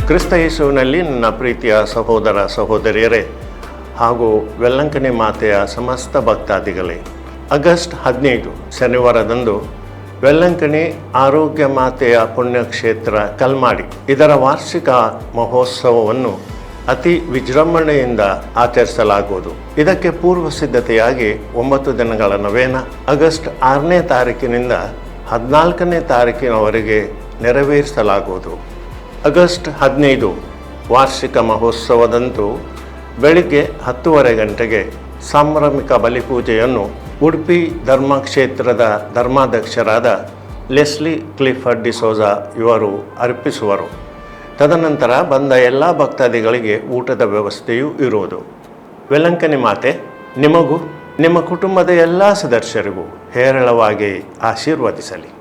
ಕ್ರಿಸ್ತ ಯೇಸುವಿನಲ್ಲಿ ನನ್ನ ಪ್ರೀತಿಯ ಸಹೋದರ ಸಹೋದರಿಯರೇ ಹಾಗೂ ವೆಲ್ಲಂಕಣಿ ಮಾತೆಯ ಸಮಸ್ತ ಭಕ್ತಾದಿಗಳೇ, ಆಗಸ್ಟ್ 15 ಶನಿವಾರದಂದು ವೆಲ್ಲಂಕಣಿ ಆರೋಗ್ಯ ಮಾತೆಯ ಪುಣ್ಯಕ್ಷೇತ್ರ ಕಲ್ಮಾಡಿ ಇದರ ವಾರ್ಷಿಕ ಮಹೋತ್ಸವವನ್ನು ಅತಿ ವಿಜೃಂಭಣೆಯಿಂದ ಆಚರಿಸಲಾಗುವುದು. ಇದಕ್ಕೆ ಪೂರ್ವ ಸಿದ್ಧತೆಯಾಗಿ 9 ದಿನಗಳ ನವೇನ ಆಗಸ್ಟ್ 6ನೇ ತಾರೀಕಿನಿಂದ 14ನೇ ತಾರೀಕಿನವರೆಗೆ ನೆರವೇರಿಸಲಾಗುವುದು. ಆಗಸ್ಟ್ 15 ವಾರ್ಷಿಕ ಮಹೋತ್ಸವದಂದು ಬೆಳಿಗ್ಗೆ 10:30 ಗಂಟೆಗೆ ಸಾಂಭ್ರಮಿಕ ಬಲಿಪೂಜೆಯನ್ನು ಉಡುಪಿ ಧರ್ಮಕ್ಷೇತ್ರದ ಧರ್ಮಾಧ್ಯಕ್ಷರಾದ ಲೆಸ್ಲಿ ಕ್ಲಿಫರ್ಡ್ ಡಿಸೋಜಾ ಇವರು ಅರ್ಪಿಸುವರು. ತದನಂತರ ಬಂದ ಎಲ್ಲ ಭಕ್ತಾದಿಗಳಿಗೆ ಊಟದ ವ್ಯವಸ್ಥೆಯೂ ಇರುವುದು. ವೆಲ್ಲಂಕಣಿ ಮಾತೆ ನಿಮಗೂ ನಿಮ್ಮ ಕುಟುಂಬದ ಎಲ್ಲ ಸದಸ್ಯರಿಗೂ ಹೇರಳವಾಗಿ ಆಶೀರ್ವದಿಸಲಿ.